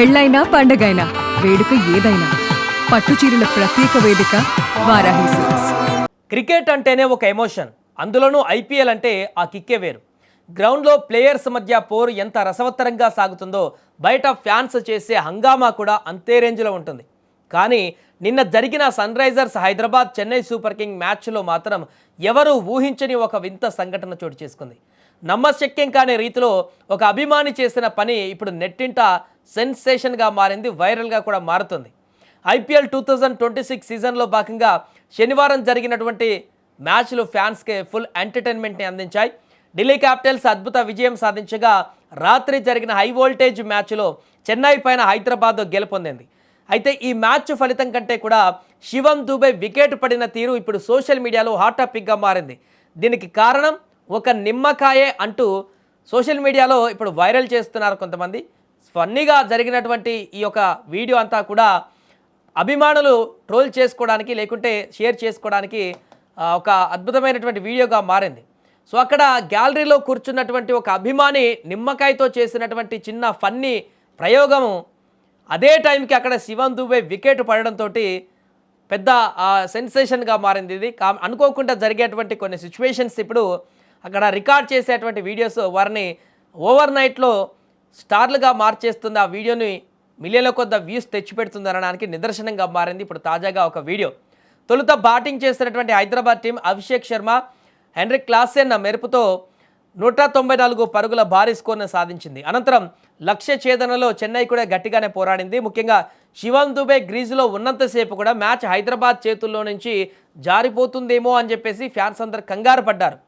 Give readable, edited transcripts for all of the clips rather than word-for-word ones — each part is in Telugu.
పెళ్ళైనా పండగైనా వేడుక ఏదైనా పట్టుచీరల ప్రత్యేక వేదిక వారాహి సిల్క్స్. క్రికెట్ అంటేనే ఒక ఎమోషన్, అందులోనూ ఐపీఎల్ అంటే ఆ కిక్కే వేరు. గ్రౌండ్లో ప్లేయర్స్ మధ్య పోరు ఎంత రసవత్తరంగా సాగుతుందో బయట ఫ్యాన్స్ చేసే హంగామా కూడా అంతే రేంజ్లో ఉంటుంది. కానీ నిన్న జరిగిన Sunrisers Hyderabad Chennai super king మ్యాచ్లో మాత్రం ఎవరూ ఊహించని ఒక వింత సంఘటన చోటు చేసుకుంది. నమ్మశక్యం కాని రీతిలో ఒక అభిమాని చేసిన పని ఇప్పుడు నెట్టింట సెన్సేషన్గా మారింది, వైరల్గా కూడా మారుతుంది. ఐపీఎల్ 2026 సీజన్లో భాగంగా శనివారం జరిగినటువంటి మ్యాచ్లు ఫ్యాన్స్కి ఫుల్ ఎంటర్టైన్మెంట్ని అందించాయి. ఢిల్లీ క్యాపిటల్స్ అద్భుత విజయం సాధించగా రాత్రి జరిగిన హై వోల్టేజ్ మ్యాచ్లో చెన్నై పైన హైదరాబాద్ గెలుపొందింది. అయితే ఈ మ్యాచ్ ఫలితం కంటే కూడా శివం దూబే వికెట్ పడిన తీరు ఇప్పుడు సోషల్ మీడియాలో హాట్ టాపిక్గా మారింది. దీనికి కారణం ఒక నిమ్మకాయే అంటూ సోషల్ మీడియాలో ఇప్పుడు వైరల్ చేస్తున్నారు కొంతమంది. ఫన్నీగా జరిగినటువంటి ఈ యొక్క వీడియో అంతా కూడా అభిమానులు ట్రోల్ చేసుకోవడానికి లేకుంటే షేర్ చేసుకోవడానికి ఒక అద్భుతమైనటువంటి వీడియోగా మారింది. సో అక్కడ గ్యాలరీలో కూర్చున్నటువంటి ఒక అభిమాని నిమ్మకాయతో చేసినటువంటి చిన్న ఫన్నీ ప్రయోగము అదే టైంకి అక్కడ శివం దూబే వికెట్ పడడంతో పెద్ద సెన్సేషన్గా మారింది. ఇది అనుకోకుండా జరిగేటువంటి కొన్ని సిచ్యువేషన్స్ ఇప్పుడు అక్కడ రికార్డ్ చేసేటువంటి వీడియోస్ వారిని ఓవర్ నైట్లో స్టార్లుగా మార్చేస్తుంది. ఆ వీడియోని మిలియన్ల కొద్ది వ్యూస్ తెచ్చిపెడుతుంది అనడానికి నిదర్శనంగా మారింది ఇప్పుడు తాజాగా ఒక వీడియో. తొలుత బ్యాటింగ్ చేసినటువంటి Hyderabad team Abhishek Sharma, Heinrich Klaasen మెరుపుతో 194 పరుగుల భారీ స్కోర్ను సాధించింది. అనంతరం లక్ష్య ఛేదనలో చెన్నై కూడా గట్టిగానే పోరాడింది. ముఖ్యంగా శివం దుబే గ్రీజులో ఉన్నంతసేపు కూడా మ్యాచ్ హైదరాబాద్ చేతుల్లో నుంచి జారిపోతుందేమో అని చెప్పేసి ఫ్యాన్స్ అందరూ కంగారు పడ్డారు.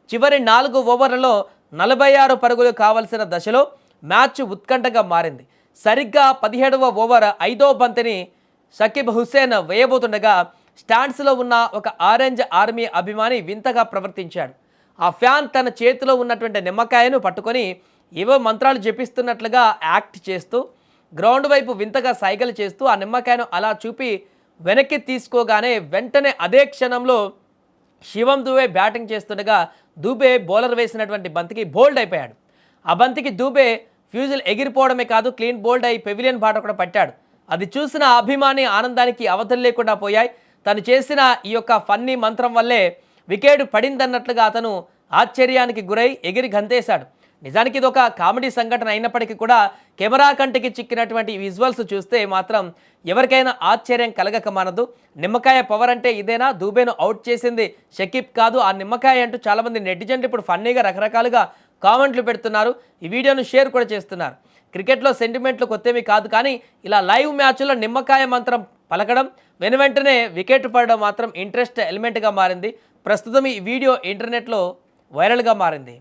చివరి 4 ఓవర్లలో 46 పరుగులు కావాల్సిన దశలో మ్యాచ్ ఉత్కంఠగా మారింది. సరిగ్గా 17వ ఓవర్ 5వ బంతిని షకీబ్ హుస్సేన్ వేయబోతుండగా స్టాండ్స్లో ఉన్న ఒక ఆరెంజ్ ఆర్మీ అభిమాని వింతగా ప్రవర్తించాడు. ఆ ఫ్యాన్ తన చేతిలో ఉన్నటువంటి నిమ్మకాయను పట్టుకొని ఏవో మంత్రాలు జపిస్తున్నట్లుగా యాక్ట్ చేస్తూ గ్రౌండ్ వైపు వింతగా సైగలు చేస్తూ ఆ నిమ్మకాయను అలా చూపి వెనక్కి తీసుకోగానే వెంటనే అదే క్షణంలో శివం దూబే బ్యాటింగ్ చేస్తుండగా దూబే బౌలర్ వేసినటువంటి బంతికి బోల్డ్ అయిపోయాడు. ఆ బంతికి దూబే ఫ్యూజులు ఎగిరిపోవడమే కాదు క్లీన్ బోల్డ్ అయి పెవిలియన్ బాట కూడా పట్టాడు. అది చూసిన అభిమాని ఆనందానికి అవధులు లేకుండా పోయాయి. తను చేసిన ఈ యొక్క ఫన్నీ మంత్రం వల్లే వికెట్ పడిందన్నట్లుగా అతను ఆశ్చర్యానికి గురై ఎగిరి గంతేశాడు. నిజానికి ఇది ఒక కామెడీ సంఘటన అయినప్పటికీ కూడా కెమెరా కంటికి చిక్కినటువంటి విజువల్స్ చూస్తే మాత్రం ఎవరికైనా ఆశ్చర్యం కలగక మానదు. నిమ్మకాయ పవర్ అంటే ఇదేనా? దూబేను అవుట్ చేసింది షకీబ్ కాదు, ఆ నిమ్మకాయ అంటూ చాలామంది నెటిజన్లు ఇప్పుడు ఫన్నీగా రకరకాలుగా కామెంట్లు పెడుతున్నారు. ఈ వీడియోను షేర్ కూడా చేస్తున్నారు. క్రికెట్లో సెంటిమెంట్లు కొత్తేమీ కాదు, కానీ ఇలా లైవ్ మ్యాచ్లో నిమ్మకాయ మంత్రం పలకడం వెనువెంటనే వికెట్ పడడం మాత్రం ఇంట్రెస్ట్ ఎలిమెంట్గా మారింది. ప్రస్తుతం ఈ వీడియో ఇంటర్నెట్లో వైరల్గా మారింది.